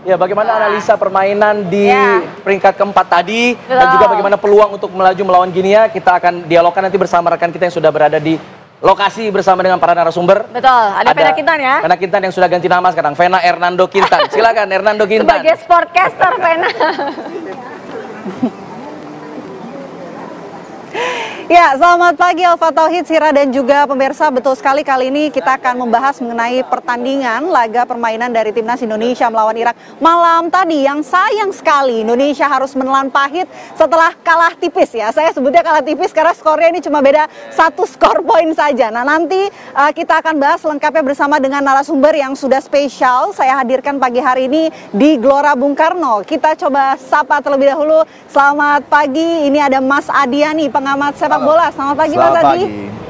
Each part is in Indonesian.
Ya, bagaimana analisa permainan di peringkat keempat tadi dan juga bagaimana peluang untuk melaju melawan Ginia, kita akan dialogkan nanti bersama rekan kita yang sudah berada di lokasi bersama dengan para narasumber. Betul, ada Vena Quintan ya. Vena Quintan yang sudah ganti nama sekarang, Vena Hernando Quintan. Silakan Hernando Quintan. Sebagai sportcaster Vena. Ya, selamat pagi Alfa Tauhid, Sira dan juga pemirsa. Betul sekali, kali ini kita akan membahas mengenai pertandingan laga permainan dari Timnas Indonesia melawan Irak malam tadi, yang sayang sekali Indonesia harus menelan pahit setelah kalah tipis ya. Saya sebutnya kalah tipis karena skornya ini cuma beda 1 skor poin saja. Nah, nanti kita akan bahas lengkapnya bersama dengan narasumber yang sudah spesial saya hadirkan pagi hari ini di Gelora Bung Karno. Kita coba sapa terlebih dahulu. Selamat pagi, ini ada Mas Adiani, pengamat sepak bola. Selamat pagi Mas Adi.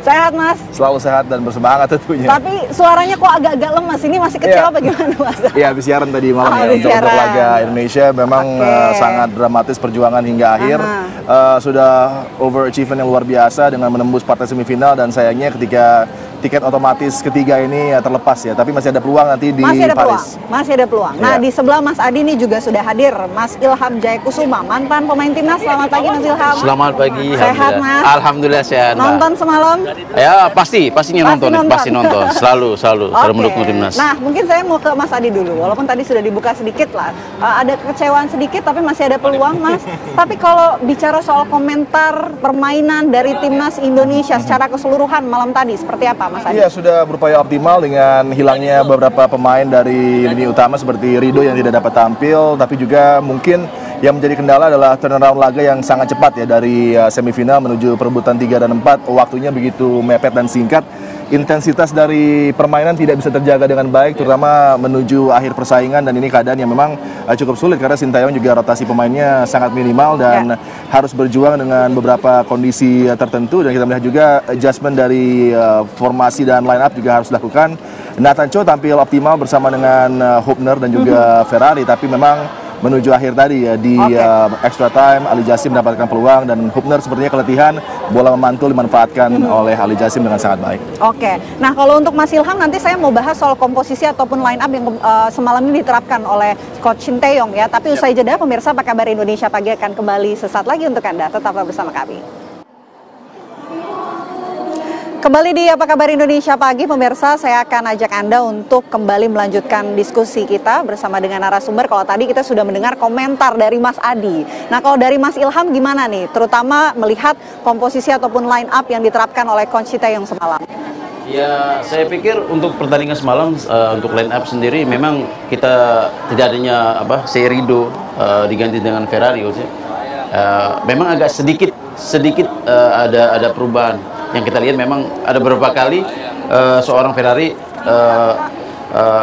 Sehat Mas? Selalu sehat dan bersemangat tentunya. Tapi suaranya kok agak-agak lemas, ini masih kecewa bagaimana Mas? Iya, habis siaran tadi malam untuk laga Indonesia memang sangat dramatis perjuangan hingga akhir. Sudah overachievement yang luar biasa dengan menembus partai semifinal, dan sayangnya ketika tiket otomatis ketiga ini terlepas ya, tapi masih ada peluang nanti di Paris. Masih ada peluang. Nah, di sebelah Mas Adi ini juga sudah hadir Mas Ilham Jayakusuma, mantan pemain timnas. Selamat pagi Mas Ilham. Selamat pagi. Sehat Mas? Alhamdulillah sehat. Nonton semalam? Ya pastinya nonton. Pasti nonton. Selalu mendukung timnas. Nah, mungkin saya mau ke Mas Adi dulu. Walaupun tadi sudah dibuka sedikit lah, ada kekecewaan sedikit, tapi masih ada peluang Mas. Tapi kalau bicara soal komentar permainan dari timnas Indonesia secara keseluruhan malam tadi, seperti apa Mas Adi? Iya, sudah berupaya optimal dengan hilangnya beberapa pemain dari lini utama seperti Rido yang tidak dapat tampil, tapi juga mungkin yang menjadi kendala adalah turnaround laga yang sangat cepat ya, dari semifinal menuju perebutan 3 dan 4. Waktunya begitu mepet dan singkat. Intensitas dari permainan tidak bisa terjaga dengan baik, terutama menuju akhir persaingan, dan ini keadaan yang memang cukup sulit karena Sintayong juga rotasi pemainnya sangat minimal dan harus berjuang dengan beberapa kondisi tertentu, dan kita melihat juga adjustment dari formasi dan line up juga harus dilakukan. Nathan Cho tampil optimal bersama dengan Hubner dan juga Ferrari, tapi memang menuju akhir tadi ya di extra time Ali Jassim mendapatkan peluang, dan Hubner sepertinya keletihan, bola memantul dimanfaatkan oleh Ali Jassim dengan sangat baik. Nah kalau untuk Mas Ilham, nanti saya mau bahas soal komposisi ataupun line up yang semalam ini diterapkan oleh Coach Sintayong ya. Tapi usai jeda, pemirsa Apa Kabar Indonesia Pagi akan kembali sesaat lagi untuk Anda. Tetaplah bersama kami. Kembali di Apa Kabar Indonesia Pagi, pemirsa, saya akan ajak Anda untuk kembali melanjutkan diskusi kita bersama dengan narasumber. Kalau tadi kita sudah mendengar komentar dari Mas Adi. Nah, kalau dari Mas Ilham gimana nih? Terutama melihat komposisi ataupun line up yang diterapkan oleh Coach Sintayong semalam. Ya, saya pikir untuk pertandingan semalam, untuk line up sendiri memang kita tidak adanya Rido diganti dengan Ferrari. Memang agak sedikit ada perubahan. Yang kita lihat memang ada beberapa kali seorang Ferrari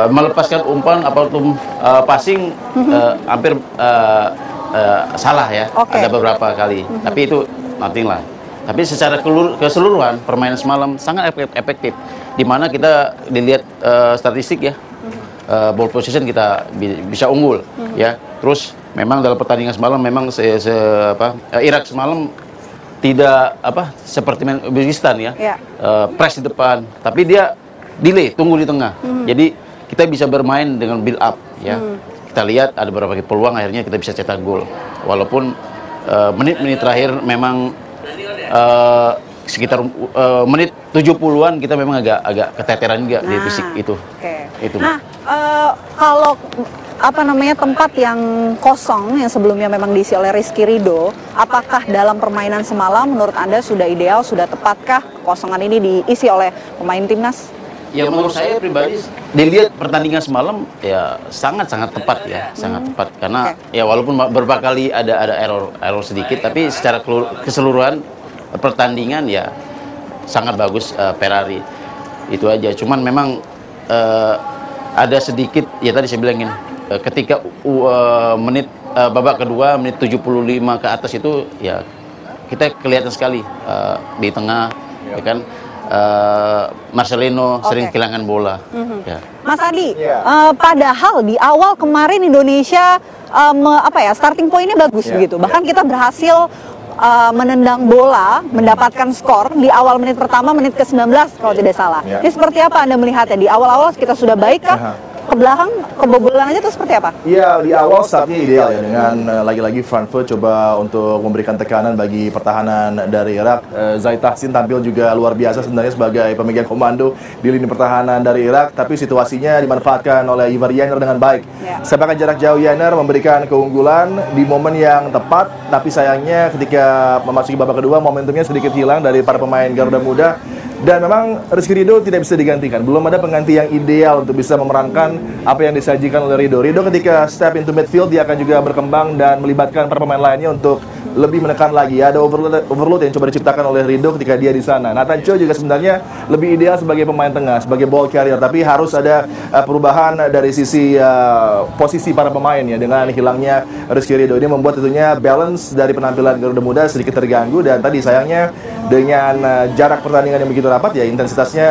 melepaskan umpan ataupun passing hampir salah ya. Ada beberapa kali, tapi itu nothing lah. Tapi secara keseluruhan permainan semalam sangat efektif, di mana kita dilihat statistik ya, ball position kita bisa unggul ya. Terus memang dalam pertandingan semalam memang Irak semalam tidak seperti Uzbekistan ya, press di depan, tapi dia delay, tunggu di tengah. Jadi kita bisa bermain dengan build up ya. Kita lihat ada beberapa peluang, akhirnya kita bisa cetak gol. Walaupun menit-menit terakhir memang sekitar menit 70-an kita memang agak keteteran juga di fisik itu. Itu. Nah, kalau tempat yang kosong yang sebelumnya memang diisi oleh Rizky Rido, apakah dalam permainan semalam menurut Anda sudah ideal, sudah tepatkah kekosongan ini diisi oleh pemain timnas? Ya menurut saya pribadi dilihat pertandingan semalam ya sangat tepat ya, sangat tepat karena ya walaupun beberapa kali ada error sedikit, tapi secara keseluruhan pertandingan ya sangat bagus Ferrari. Itu aja. Cuman memang ada sedikit ya tadi saya bilangin, ketika menit babak kedua menit 75 ke atas itu ya kita kelihatan sekali di tengah ya kan, Marcelino sering kehilangan bola. Ya. Mas Adi, padahal di awal kemarin Indonesia starting point-nya bagus begitu. Bahkan kita berhasil menendang bola, mendapatkan skor di awal menit pertama, menit ke-19 kalau tidak salah. Ini seperti apa Anda melihatnya? Di awal-awal kita sudah baik kah? ke belakang kebobolan aja tuh seperti apa? Iya, di awal startnya ideal ya dengan lagi-lagi Frankfurt coba untuk memberikan tekanan bagi pertahanan dari Irak. Zaid Tahsin tampil juga luar biasa sebenarnya sebagai pemegang komando di lini pertahanan dari Irak, tapi situasinya dimanfaatkan oleh Ivar Jenner dengan baik. Sepakan jarak jauh Jenner memberikan keunggulan di momen yang tepat, tapi sayangnya ketika memasuki babak kedua momentumnya sedikit hilang dari para pemain Garuda Muda. Dan memang Rizky Ridho tidak bisa digantikan. Belum ada pengganti yang ideal untuk bisa memerankan apa yang disajikan oleh Ridho. Ridho ketika step into midfield, dia akan juga berkembang dan melibatkan para pemain lainnya untuk lebih menekan lagi. Ada overload yang coba diciptakan oleh Ridho ketika dia di sana. Nathan Cho juga sebenarnya lebih ideal sebagai pemain tengah, sebagai ball carrier. Tapi harus ada perubahan dari sisi posisi para pemain ya. Dengan hilangnya Rizky Ridho, ini membuat tentunya balance dari penampilan Garuda Muda sedikit terganggu. Dan tadi sayangnya dengan jarak pertandingan yang begitu rapat ya, intensitasnya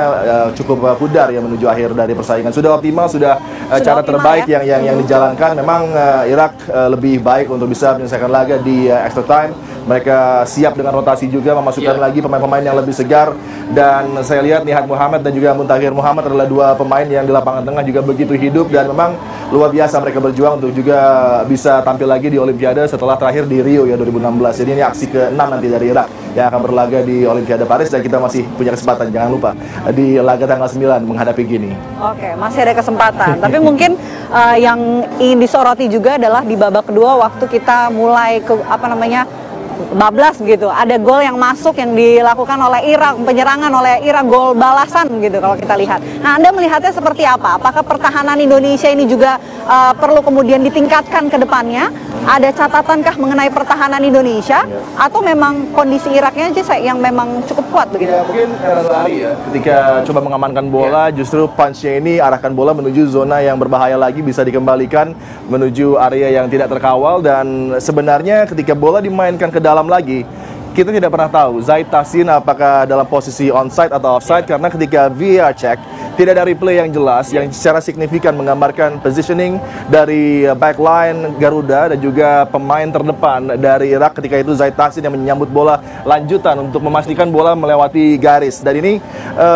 cukup pudar ya menuju akhir dari persaingan. Sudah optimal, sudah cara terbaik ya? yang dijalankan. Memang Irak lebih baik untuk bisa menyelesaikan laga di extra time. Mereka siap dengan rotasi juga, memasukkan lagi pemain-pemain yang lebih segar. Dan saya lihat Nihat Muhammad dan juga Muntakhir Muhammad adalah dua pemain yang di lapangan tengah juga begitu hidup. Dan memang luar biasa mereka berjuang untuk juga bisa tampil lagi di Olimpiade setelah terakhir di Rio ya 2016. Jadi ini aksi ke-6 nanti dari Irak yang akan berlaga di Olimpiade Paris. Dan kita masih punya kesempatan, jangan lupa, di laga tanggal 9 menghadapi Gini. Oke, masih ada kesempatan. Tapi mungkin yang ingin disoroti juga adalah di babak kedua waktu kita mulai ke bablas begitu. Ada gol yang masuk yang dilakukan oleh Irak, penyerangan oleh Irak, gol balasan gitu kalau kita lihat. Nah, Anda melihatnya seperti apa? Apakah pertahanan Indonesia ini juga perlu kemudian ditingkatkan ke depannya? Ada catatankah mengenai pertahanan Indonesia atau memang kondisi Iraknya aja yang memang cukup kuat begitu? Ya, mungkin lari ya. Ketika coba mengamankan bola, justru punch-nya ini arahkan bola menuju zona yang berbahaya lagi, bisa dikembalikan menuju area yang tidak terkawal. Dan sebenarnya ketika bola dimainkan ke dalam lagi, kita tidak pernah tahu Zaid Tahsin apakah dalam posisi onside atau offside, karena ketika VAR check tidak ada replay yang jelas yang secara signifikan menggambarkan positioning dari backline Garuda dan juga pemain terdepan dari Irak. Ketika itu Zaid Tahsin yang menyambut bola lanjutan untuk memastikan bola melewati garis. Dan ini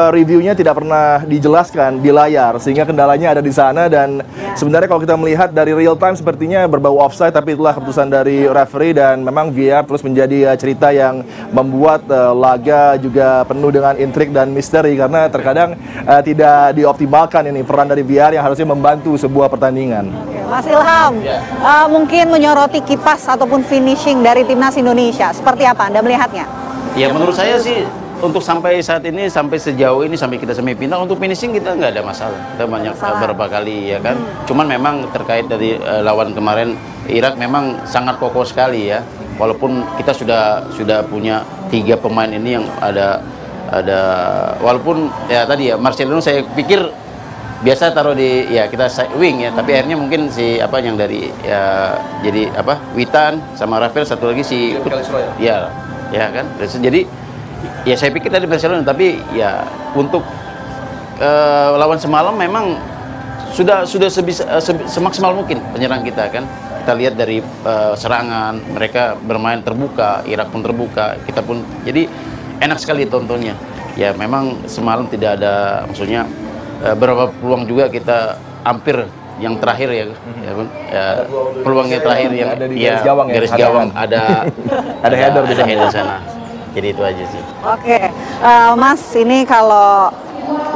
reviewnya tidak pernah dijelaskan di layar, sehingga kendalanya ada di sana. Dan sebenarnya kalau kita melihat dari real time sepertinya berbau offside, tapi itulah keputusan dari referee. Dan memang VAR terus menjadi cerita yang membuat laga juga penuh dengan intrik dan misteri, karena terkadang tidak dioptimalkan ini peran dari VAR yang harusnya membantu sebuah pertandingan. Mas Ilham, mungkin menyoroti kipas ataupun finishing dari timnas Indonesia, seperti apa Anda melihatnya? Ya, menurut saya sih untuk sampai saat ini, sampai sejauh ini, sampai kita semifinal, untuk finishing kita nggak ada masalah. Kita banyak beberapa kali ya kan. Cuman memang terkait dari lawan kemarin Irak memang sangat kokoh sekali ya. Walaupun kita sudah punya 3 pemain ini yang ada walaupun ya tadi ya Marcelino saya pikir biasa taruh di ya kita wing ya, tapi akhirnya mungkin si yang dari ya jadi Witan sama Rafael, satu lagi si ya kan. Jadi ya saya pikir tadi Barcelona, tapi ya untuk lawan semalam memang sudah semaksimal mungkin penyerang kita kan. Kita lihat dari serangan mereka bermain terbuka, Irak pun terbuka, kita pun, jadi enak sekali tontonnya. Ya memang semalam tidak ada, maksudnya beberapa peluang juga kita hampir yang terakhir ya peluangnya terakhir yang ada di garis gawang ada header di sana. Jadi itu aja sih. Oke, Mas, ini kalau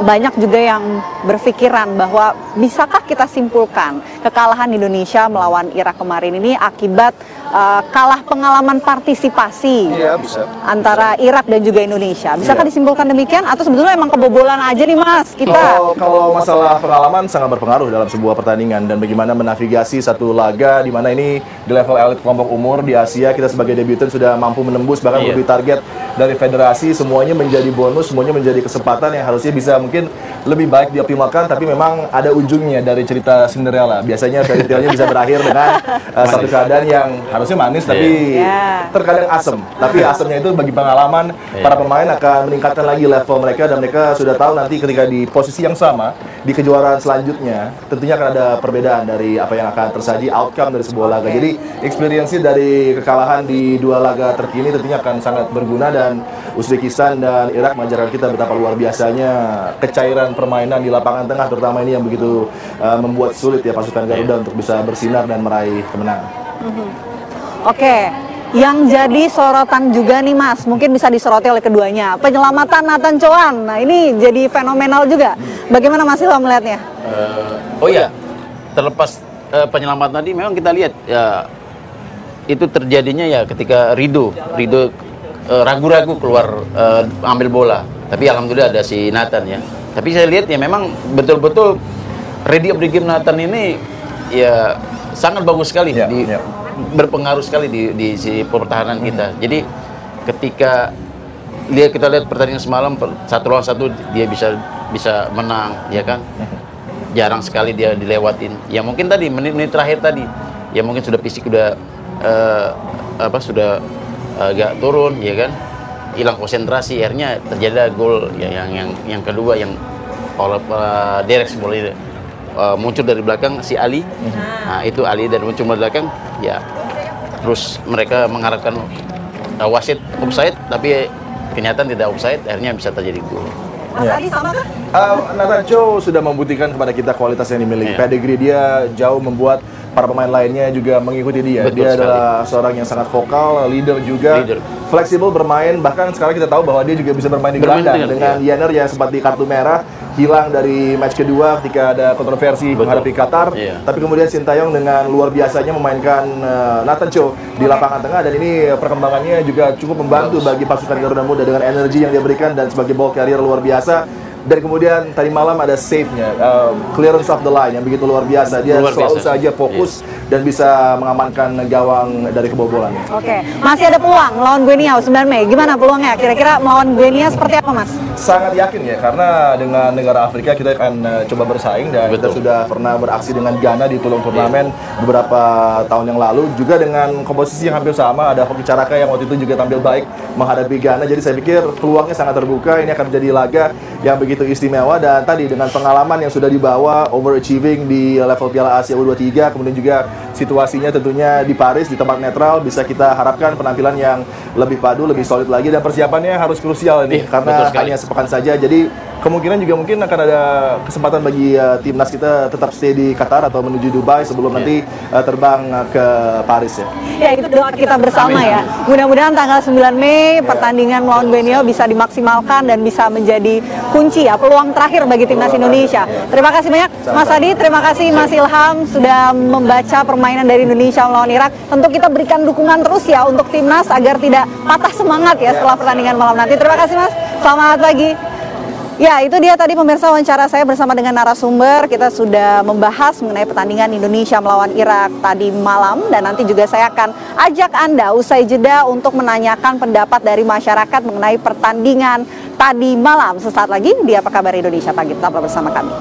banyak juga yang berpikiran bahwa bisakah kita simpulkan kekalahan Indonesia melawan Irak kemarin ini akibat kalah pengalaman partisipasi antara Irak dan juga Indonesia. Bisakah disimpulkan demikian atau sebetulnya emang kebobolan aja nih Mas kita? Kalau masalah pengalaman sangat berpengaruh dalam sebuah pertandingan dan bagaimana menavigasi satu laga di mana ini di level elit kelompok umur di Asia, kita sebagai debutan sudah mampu menembus bahkan lebih target dari federasi. Semuanya menjadi bonus, semuanya menjadi kesempatan yang harusnya bisa mungkin lebih baik dioptimalkan, tapi memang ada ujungnya dari cerita Cinderella. Biasanya fairy tale-nya bisa berakhir dengan satu keadaan yang harusnya manis tapi terkadang asem. Tapi asemnya itu bagi pengalaman para pemain akan meningkatkan lagi level mereka, dan mereka sudah tahu nanti ketika di posisi yang sama di kejuaraan selanjutnya tentunya akan ada perbedaan dari apa yang akan tersaji outcome dari sebuah laga. Jadi experience dari kekalahan di 2 laga terkini tentunya akan sangat berguna, dan kemudian Uzbekistan dan Irak mengajarkan kita betapa luar biasanya kecairan permainan di lapangan tengah, terutama ini yang begitu membuat sulit ya pasukan Garuda untuk bisa bersinar dan meraih kemenangan. Oke, yang jadi sorotan juga nih Mas, mungkin bisa disoroti oleh keduanya, penyelamatan Nathan Choan. Nah ini jadi fenomenal juga. Bagaimana Mas Ilham melihatnya? Oh iya, terlepas penyelamatan tadi memang kita lihat ya itu terjadinya ya ketika Rido ragu-ragu keluar ambil bola. Tapi alhamdulillah ada si Nathan ya. Tapi saya lihat ya memang betul-betul ready of the game Nathan ini ya sangat bagus sekali berpengaruh sekali di si pertahanan kita. Jadi ketika kita lihat pertandingan semalam 1 lawan 1 dia bisa menang ya kan. Jarang sekali dia dilewatin. Ya mungkin tadi menit-menit terakhir tadi ya mungkin sudah fisik sudah sudah agak turun ya kan. Hilang konsentrasi, akhirnya terjadi gol ya, yang kedua yang oleh Derek Smolin muncul dari belakang si Ali. Nah, itu Ali dan muncul dari belakang ya. Terus mereka mengharapkan wasit offside tapi kenyataan tidak offside, akhirnya bisa terjadi gol. Tadi sama kan? Nathan Chow sudah membuktikan kepada kita kualitas yang dimiliki. Pedigree dia jauh membuat para pemain lainnya juga mengikuti dia. Betul dia sekali. adalah seorang yang sangat vokal, leader juga, fleksibel bermain. Bahkan sekarang kita tahu bahwa dia juga bisa bermain di gelandang dengan Jenner yang sempat di kartu merah, hilang dari match kedua ketika ada kontroversi menghadapi Qatar. Tapi kemudian Sintayong dengan luar biasanya memainkan Nathan Chow di lapangan tengah, dan ini perkembangannya juga cukup membantu bagi pasukan Garuda Muda dengan energi yang dia berikan dan sebagai ball carrier luar biasa. Dan kemudian tadi malam ada save-nya, clearance of the line yang begitu luar biasa. Dia selalu saja fokus dan bisa mengamankan gawang dari kebobolannya. Oke, masih ada peluang melawan Guinea 9 Mei. Gimana peluangnya? Kira-kira melawan Guinea seperti apa, Mas? Sangat yakin ya, karena dengan negara Afrika kita akan coba bersaing, dan kita sudah pernah beraksi dengan Ghana di tulung turnamen beberapa tahun yang lalu, juga dengan komposisi yang hampir sama. Ada Hoki Caraka yang waktu itu juga tampil baik menghadapi Ghana. Jadi saya pikir peluangnya sangat terbuka. Ini akan menjadi laga yang begitu istimewa, dan tadi dengan pengalaman yang sudah dibawa, overachieving di level Piala Asia U23, kemudian juga situasinya tentunya di Paris, di tempat netral, bisa kita harapkan penampilan yang lebih padu, lebih solid lagi, dan persiapannya harus krusial ini karena hanya sepekan saja. Jadi kemungkinan juga mungkin akan ada kesempatan bagi timnas kita tetap stay di Qatar atau menuju Dubai sebelum nanti terbang ke Paris ya. Ya, itu doa kita bersama ya. Mudah-mudahan tanggal 9 Mei pertandingan melawan Guinea bisa dimaksimalkan dan bisa menjadi kunci ya, peluang terakhir bagi timnas Indonesia. Terima kasih banyak Mas Adi, terima kasih Mas Ilham sudah membaca permainan dari Indonesia melawan Irak. Tentu kita berikan dukungan terus ya untuk timnas agar tidak patah semangat ya setelah pertandingan malam nanti. Terima kasih Mas, selamat pagi. Ya, itu dia tadi pemirsa wawancara saya bersama dengan narasumber. Kita sudah membahas mengenai pertandingan Indonesia melawan Irak tadi malam, dan nanti juga saya akan ajak Anda usai jeda untuk menanyakan pendapat dari masyarakat mengenai pertandingan tadi malam. Sesaat lagi di Apa Kabar Indonesia Pagi, tetaplah bersama kami.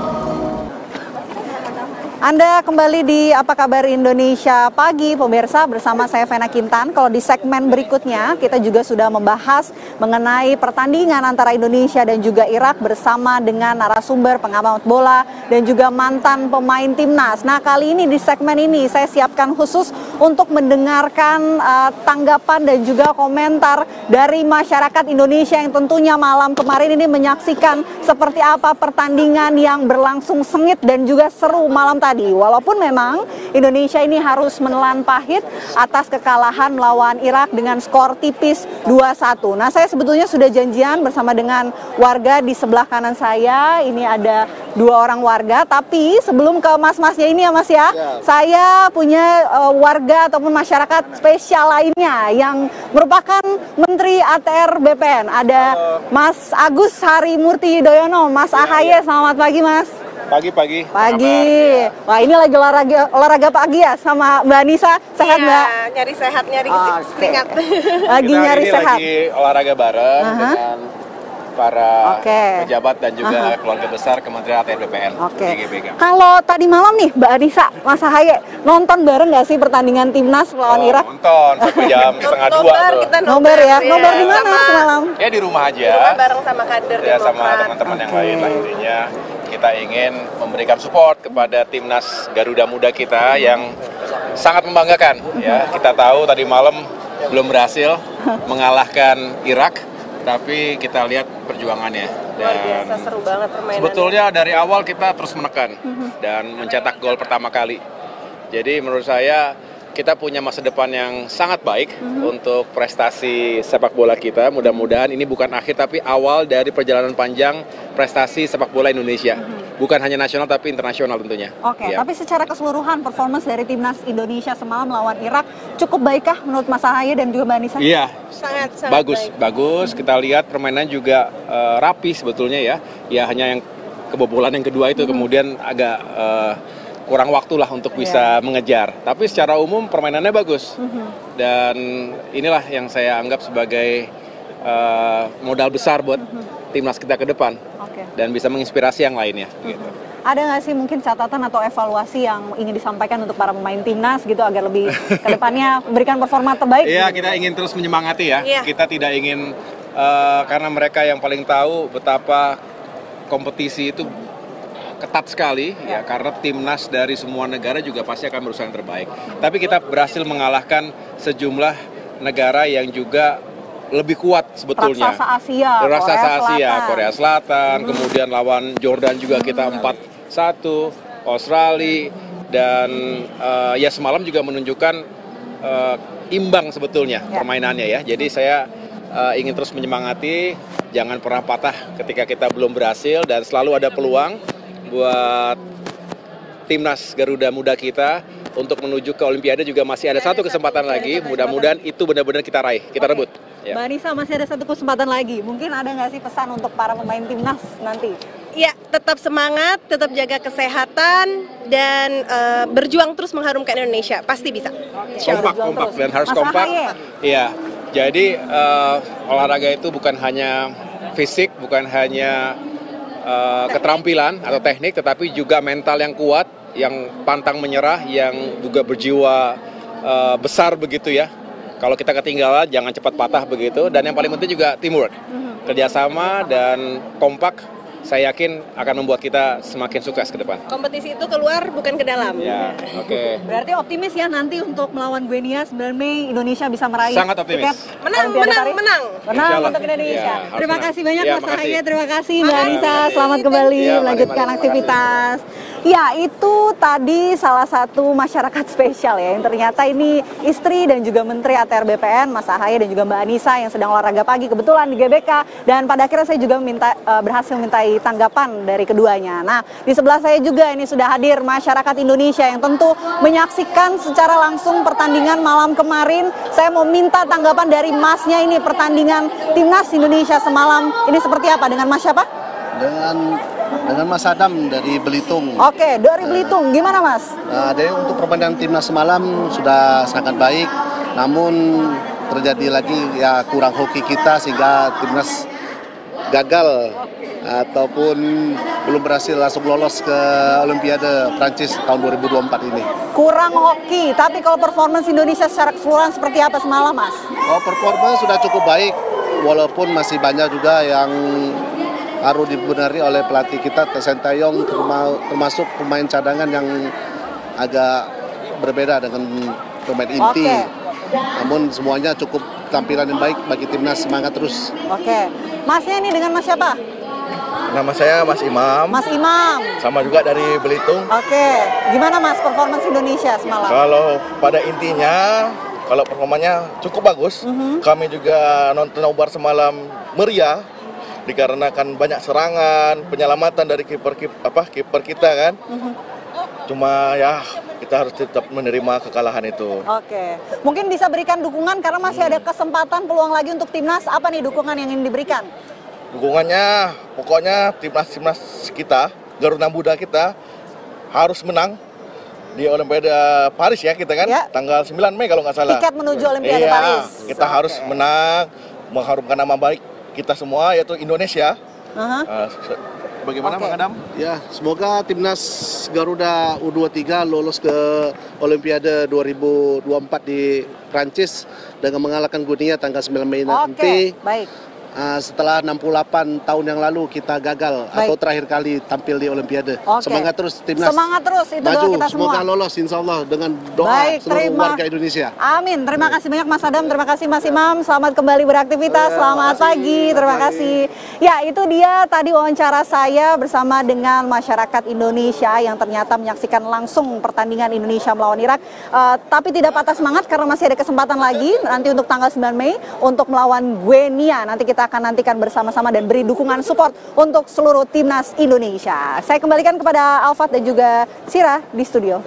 Anda kembali di Apa Kabar Indonesia Pagi, pemirsa, bersama saya Vena Kintan. Kalau di segmen berikutnya kita juga sudah membahas mengenai pertandingan antara Indonesia dan juga Irak bersama dengan narasumber, pengamat bola, dan juga mantan pemain timnas. Nah, kali ini di segmen ini saya siapkan khusus untuk mendengarkan tanggapan dan juga komentar dari masyarakat Indonesia yang tentunya malam kemarin ini menyaksikan seperti apa pertandingan yang berlangsung sengit dan juga seru malam tadi. Walaupun memang Indonesia ini harus menelan pahit atas kekalahan melawan Irak dengan skor tipis 2-1. Nah, saya sebetulnya sudah janjian bersama dengan warga di sebelah kanan saya. Ini ada 2 orang warga, tapi sebelum ke mas-masnya ini ya Mas ya, saya punya warga ataupun masyarakat spesial lainnya yang merupakan Menteri ATR BPN. Ada Mas Agus Harimurti Yudhoyono. Mas AHY, selamat pagi Mas. Pagi. Wah, ini lagi olahraga pagi ya sama Mbak Nisa. Sehat Mbak? Nyari sehat, nyari keringat. Lagi nyari sehat. Lagi olahraga bareng dengan para pejabat dan juga keluarga besar Kementerian ATR BPN. Kalau tadi malam nih Mbak Nisa, Mas AHY, nonton bareng nggak sih pertandingan timnas melawan Irak? Nonton sampai jam setengah 2 tuh. Nobar ya? Nobar di mana semalam? Ya di rumah aja. Di rumah bareng sama kader. Ya sama teman-teman yang lain lah. Intinya kita ingin memberikan support kepada timnas Garuda Muda kita yang sangat membanggakan. Ya, kita tahu tadi malam belum berhasil mengalahkan Irak, Tapi kita lihat perjuangannya. Luar biasa, seru banget permainannya. Sebetulnya dari awal kita terus menekan dan mencetak gol pertama kali. Jadi menurut saya kita punya masa depan yang sangat baik untuk prestasi sepak bola kita. Mudah-mudahan ini bukan akhir tapi awal dari perjalanan panjang prestasi sepak bola Indonesia. Bukan hanya nasional tapi internasional tentunya. Oke, tapi secara keseluruhan performance dari timnas Indonesia semalam melawan Irak cukup baikkah menurut Mas Ahaye dan juga Mbak Anissa? Iya, sangat bagus, baik. bagus. Kita lihat permainan juga rapi sebetulnya ya. Ya hanya yang kebobolan yang kedua itu kemudian agak kurang waktu lah untuk bisa mengejar. Tapi secara umum permainannya bagus. Dan inilah yang saya anggap sebagai modal besar buat timnas kita ke depan. Dan bisa menginspirasi yang lainnya. Gitu. Ada nggak sih mungkin catatan atau evaluasi yang ingin disampaikan untuk para pemain timnas gitu agar lebih ke depannya memberikan performa terbaik? Iya, gitu? kita ingin terus menyemangati ya. Iya. Kita tidak ingin, karena mereka yang paling tahu betapa kompetisi itu ketat sekali ya, karena timnas dari semua negara juga pasti akan berusaha yang terbaik. Tapi kita berhasil mengalahkan sejumlah negara yang juga lebih kuat sebetulnya. Raksasa Asia, Korea Selatan, kemudian lawan Jordan juga kita 4-1, Australia, dan ya semalam juga menunjukkan imbang sebetulnya permainannya ya. Jadi saya ingin terus menyemangati, jangan pernah patah ketika kita belum berhasil dan selalu ada peluang buat timnas Garuda Muda kita untuk menuju ke Olimpiade juga masih ada satu kesempatan lagi. Mudah-mudahan itu benar-benar kita raih, kita rebut. Ya. Mbak Anissa, masih ada satu kesempatan lagi. Mungkin ada nggak sih pesan untuk para pemain timnas nanti? Ya, tetap semangat, tetap jaga kesehatan, dan berjuang terus mengharumkan Indonesia. Pasti bisa. Kompak dan harus kompak. Iya. Jadi olahraga itu bukan hanya fisik, bukan hanya keterampilan atau teknik, tetapi juga mental yang kuat, yang pantang menyerah, yang juga berjiwa besar begitu ya. Kalau kita ketinggalan jangan cepat patah begitu, dan yang paling penting juga teamwork, kerjasama dan kompak. Saya yakin akan membuat kita semakin sukses ke depan. Kompetisi itu keluar bukan ke dalam. Ya, oke. Berarti optimis ya nanti untuk melawan Guinea 9 Mei Indonesia bisa meraih Sangat optimis. Menang untuk Indonesia. Ya, Terima kasih banyak ya, Mas Ahaye, terima kasih Mbak Makasih. Anissa, selamat kembali Ya, melanjutkan mari. aktivitas. Ya, itu tadi salah satu masyarakat spesial ya, yang ternyata ini istri dan juga Menteri ATR BPN, Mas Ahaye dan juga Mbak Anissa yang sedang olahraga pagi kebetulan di GBK, dan pada akhirnya saya juga berhasil mintai tanggapan dari keduanya. Nah, di sebelah saya juga ini sudah hadir masyarakat Indonesia yang tentu menyaksikan secara langsung pertandingan malam kemarin. Saya mau minta tanggapan dari Masnya ini, pertandingan Timnas Indonesia semalam ini seperti apa? Dengan Mas siapa? Dengan Mas Adam dari Belitung. Oke, dari Belitung. Gimana Mas? Jadi untuk permainan timnas semalam sudah sangat baik, namun terjadi lagi ya kurang hoki kita sehingga timnas gagal ataupun belum berhasil langsung lolos ke Olimpiade Prancis tahun 2024 ini. Kurang hoki, tapi kalau performance Indonesia secara keseluruhan seperti apa semalam Mas? Oh, performa sudah cukup baik, walaupun masih banyak juga yang harus dibenahi oleh pelatih kita, Sintayong, termasuk pemain cadangan yang agak berbeda dengan pemain inti. Namun semuanya cukup tampilan yang baik bagi timnas, semangat terus. Oke, Masnya ini dengan Mas siapa? Nama saya Mas Imam. Mas Imam. Sama juga dari Belitung. Oke, gimana Mas performance Indonesia semalam? Kalau pada intinya, kalau performanya cukup bagus. Kami juga nonton nobar semalam meriah dikarenakan banyak serangan, penyelamatan dari kiper kita kan. Cuma ya kita harus tetap menerima kekalahan itu. Oke, mungkin bisa berikan dukungan karena masih ada kesempatan peluang lagi untuk timnas. Apa nih dukungan yang ingin diberikan? Dukungannya pokoknya timnas kita, Garuda Muda kita harus menang di Olimpiade Paris ya kita kan, tanggal 9 Mei kalau nggak salah. Tiket menuju Olimpiade Paris. Kita harus menang, mengharumkan nama baik kita semua yaitu Indonesia. Bagaimana Bang Adam? Ya, semoga timnas Garuda U23 lolos ke Olimpiade 2024 di Prancis dengan mengalahkan Guinea tanggal 9 Mei nanti. Baik. setelah 68 tahun yang lalu kita gagal atau terakhir kali tampil di Olimpiade. Semangat terus timnas. Semangat terus, itu maju, doa kita semua. Semoga lolos insya Allah dengan doa seluruh warga Indonesia. Amin. Terima kasih banyak Mas Adam, terima kasih Mas Imam. Selamat kembali beraktivitas. Selamat pagi. Terima kasih. Ya, itu dia tadi wawancara saya bersama dengan masyarakat Indonesia yang ternyata menyaksikan langsung pertandingan Indonesia melawan Irak. Tapi tidak patah semangat karena masih ada kesempatan lagi nanti untuk tanggal 9 Mei untuk melawan Guinea. Nanti kita akan nantikan bersama-sama dan beri dukungan support untuk seluruh timnas Indonesia. Saya kembalikan kepada Alfat dan juga Sira di studio.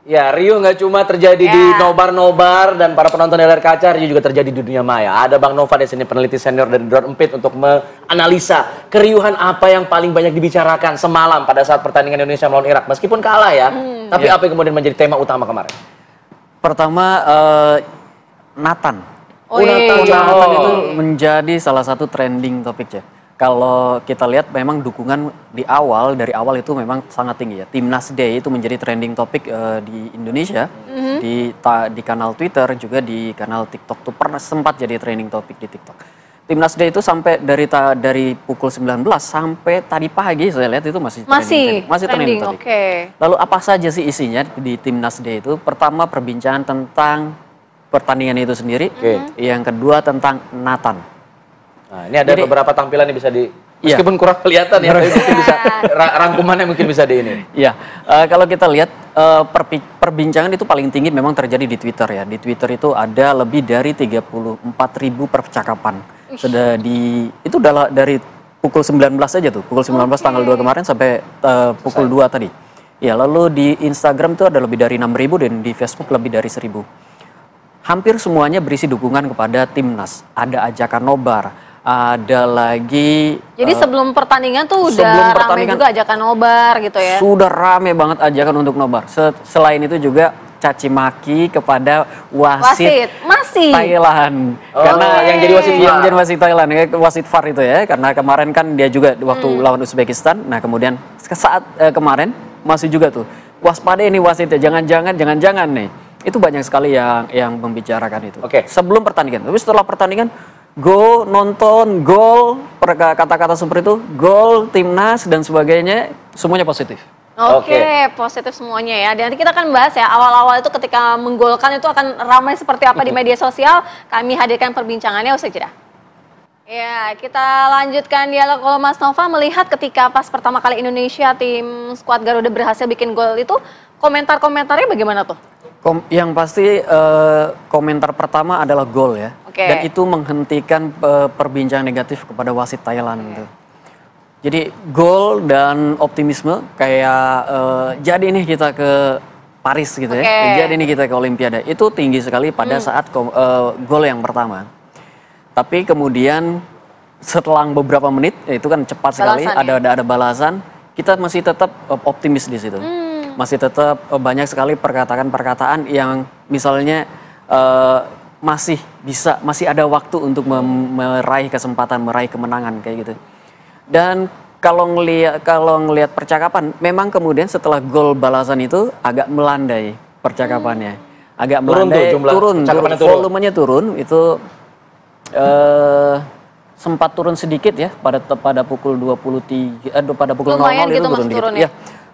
Ya, Rio nggak cuma terjadi di nobar-nobar dan para penonton di layar kaca, Rio juga terjadi di dunia maya. Ada Bang Nova di sini, peneliti senior dari Drone Empit, untuk menganalisa keriuhan apa yang paling banyak dibicarakan semalam pada saat pertandingan Indonesia melawan Irak. Meskipun kalah ya, tapi apa yang kemudian menjadi tema utama kemarin? Pertama, Nathan. Nathan itu menjadi salah satu trending topik ya. Kalau kita lihat memang dukungan dari awal itu memang sangat tinggi ya. Timnas Day itu menjadi trending topik di Indonesia, di kanal Twitter juga di kanal TikTok tuh sempat jadi trending topik di TikTok. Timnas Day itu sampai dari pukul 19 sampai tadi pagi saya lihat itu masih trending topik. Lalu apa saja sih isinya di Timnas Day itu? Pertama, perbincangan tentang pertandingan itu sendiri. Yang kedua tentang Nathan. Nah, ini ada beberapa tampilan yang bisa meskipun kurang kelihatan ya, tapi mungkin bisa rangkumannya mungkin bisa di ini. Iya, kalau kita lihat perbincangan itu paling tinggi memang terjadi di Twitter ya. Di Twitter itu ada lebih dari 34.000 percakapan. Itu dari pukul 19 saja tuh, pukul 19 tanggal 2 kemarin sampai pukul 2 tadi. Ya, lalu di Instagram itu ada lebih dari 6.000 dan di Facebook lebih dari 1.000. Hampir semuanya berisi dukungan kepada timnas. Ada ajakan nobar, ada lagi. Jadi sebelum pertandingan tuh udah ramai juga ajakan nobar gitu ya? Sudah rame banget ajakan untuk nobar. Selain itu juga caci maki kepada wasit Thailand. Karena yang jadi wasit Thailand, wasit VAR itu ya. Karena kemarin kan dia juga waktu lawan Uzbekistan. Nah kemudian saat kemarin masih juga tuh waspada ini wasitnya, jangan-jangan nih. Itu banyak sekali yang membicarakan itu. Sebelum pertandingan, tapi setelah pertandingan, nonton, gol, kata-kata seperti itu, gol, timnas dan sebagainya, semuanya positif. Positif semuanya ya. Dan nanti kita akan bahas ya, awal-awal itu ketika menggolkan itu akan ramai seperti apa di media sosial. Kami hadirkan perbincangannya usai jeda. Ya, kita lanjutkan dialog. Kalau Mas Nova melihat ketika pas pertama kali Indonesia tim skuad Garuda berhasil bikin gol itu, komentar-komentarnya bagaimana tuh? Yang pasti komentar pertama adalah gol ya. Dan itu menghentikan perbincangan negatif kepada wasit Thailand gitu. Jadi gol dan optimisme kayak jadi nih kita ke Paris gitu ya. Jadi nih kita ke Olimpiade. Itu tinggi sekali pada saat gol yang pertama. Tapi kemudian setelah beberapa menit, itu kan cepat sekali, ada balasan, kita masih tetap optimis di situ. Masih tetap banyak sekali perkataan-perkataan yang misalnya masih ada waktu untuk meraih kesempatan, meraih kemenangan kayak gitu. Dan kalau ngelihat percakapan, memang kemudian setelah gol balasan itu agak melandai percakapannya. Agak melandai, turun, volumenya turun, itu sempat turun sedikit ya pada pukul 23 pada pukul 00 itu turun dikit. Ya.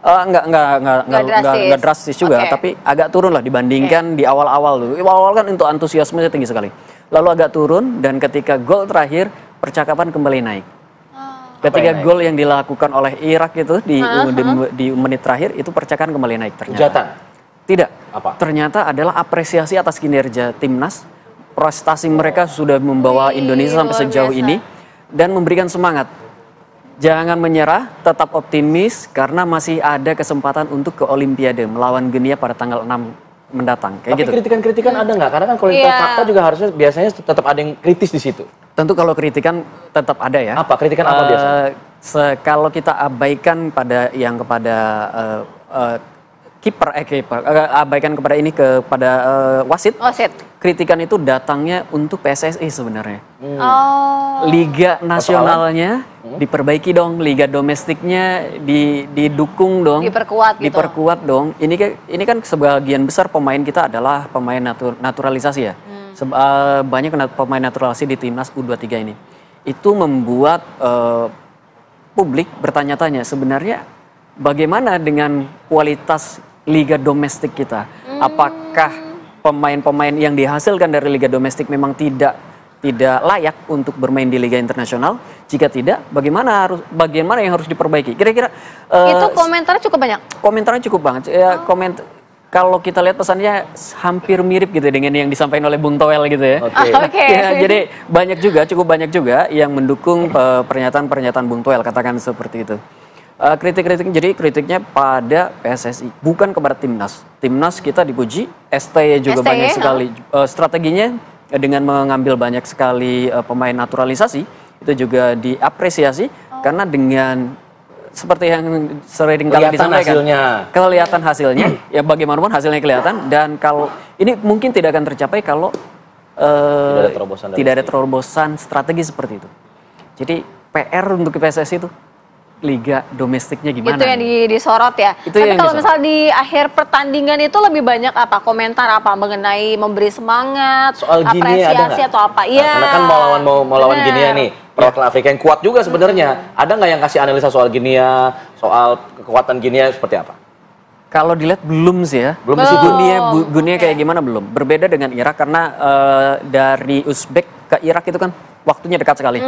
Enggak drastis juga, tapi agak turun lah dibandingkan di awal-awal dulu. Awal-awal kan untuk antusiasmenya tinggi sekali. Lalu agak turun dan ketika gol terakhir percakapan kembali naik. Ketika gol yang dilakukan oleh Irak itu di menit terakhir itu percakapan kembali naik ternyata. Hujatan? Tidak. Ternyata adalah apresiasi atas kinerja timnas. Prestasi mereka sudah membawa Indonesia sampai sejauh ini dan memberikan semangat. Jangan menyerah, tetap optimis karena masih ada kesempatan untuk ke Olimpiade melawan Guinea pada tanggal 6 mendatang. Tapi kritikan-kritikan ada nggak? Karena kan kalau kita fakta juga harusnya biasanya tetap ada yang kritis di situ. Tentu kalau kritikan tetap ada ya. Apa? Kritikan apa biasanya? Kalau kita abaikan kepada abaikan kepada wasit. Kritikan itu datangnya untuk PSSI sebenarnya. Liga nasionalnya diperbaiki dong, liga domestiknya didukung dong, diperkuat dong. Ini kan sebagian besar pemain kita adalah pemain naturalisasi ya. banyak pemain naturalisasi di timnas U23 ini. Itu membuat publik bertanya-tanya sebenarnya bagaimana dengan kualitas liga domestik kita? Apakah pemain-pemain yang dihasilkan dari liga domestik memang tidak layak untuk bermain di liga internasional? Jika tidak, bagaimana yang harus diperbaiki? Kira-kira itu komentarnya cukup banyak. Komentarnya cukup banget. Ya, kalau kita lihat pesannya hampir mirip gitu dengan yang disampaikan oleh Bung Toel gitu ya. Ya, jadi cukup banyak juga yang mendukung pernyataan-pernyataan Bung Toel, katakan seperti itu. Kritiknya pada PSSI, bukan kepada timnas. Timnas kita dipuji, STY juga banyak sekali strateginya dengan mengambil banyak sekali pemain naturalisasi, itu juga diapresiasi karena dengan seperti yang sering kali disampaikan, kelihatan hasilnya, ya bagaimanapun hasilnya kelihatan, dan kalau ini mungkin tidak akan tercapai kalau tidak ada terobosan strategi seperti itu. Jadi PR untuk PSSI itu liga domestiknya gimana? Itu yang disorot ya. Tapi kalau misalnya di akhir pertandingan itu lebih banyak apa? Komentar apa mengenai memberi semangat, soal apresiasi atau apa? Iya. Karena kan mau lawan Ginia nih, perwakilan Afrika yang kuat juga sebenarnya. Ada nggak yang kasih analisa soal Ginia, soal kekuatan Ginia seperti apa? Kalau dilihat belum sih ya. Belum sih. Guinea kayak gimana belum. Berbeda dengan Irak karena dari Uzbek ke Irak itu kan waktunya dekat sekali.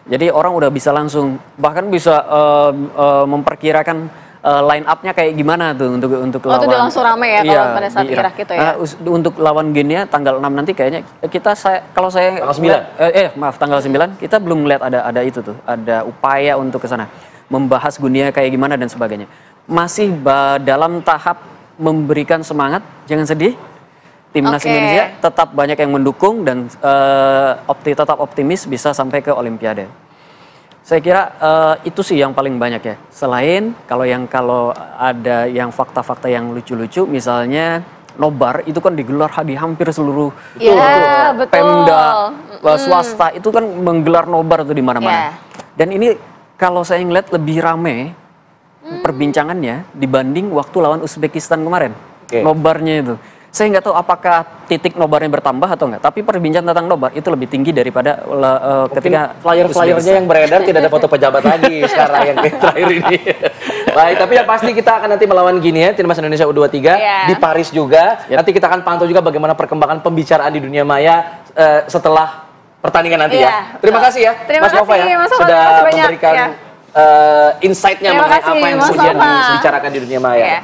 Jadi orang udah bisa langsung, bahkan bisa memperkirakan line up-nya kayak gimana tuh untuk lawan. Itu udah langsung rame ya kalau pada saat Irak itu ya. Untuk lawan Guinea tanggal 6 nanti kayaknya kalau saya tanggal 9 kita belum melihat ada itu tuh, ada upaya untuk ke sana membahas Guinea kayak gimana dan sebagainya. Masih dalam tahap memberikan semangat, jangan sedih. Timnas Indonesia tetap banyak yang mendukung dan tetap optimis bisa sampai ke Olimpiade. Saya kira itu sih yang paling banyak ya. Selain kalau ada yang fakta-fakta yang lucu-lucu, misalnya nobar itu kan digelar di hampir seluruh Pemda swasta itu kan menggelar nobar tuh di mana-mana. Dan ini kalau saya ngeliat lebih rame perbincangannya dibanding waktu lawan Uzbekistan kemarin. Nobarnya itu. Saya nggak tahu apakah titik nobarnya bertambah atau nggak, tapi perbincangan tentang nobar itu lebih tinggi daripada ketika flyer-flyernya yang beredar tidak ada foto pejabat lagi sekarang yang terakhir ini. Baik, tapi yang pasti kita akan nanti melawan Guinea, timnas Indonesia U23 di Paris juga. Nanti kita akan pantau juga bagaimana perkembangan pembicaraan di dunia maya setelah pertandingan nanti ya. Terima kasih ya, Mas Nova ya, sudah memberikan insight-nya mengenai apa yang kemudian dibicarakan di dunia maya.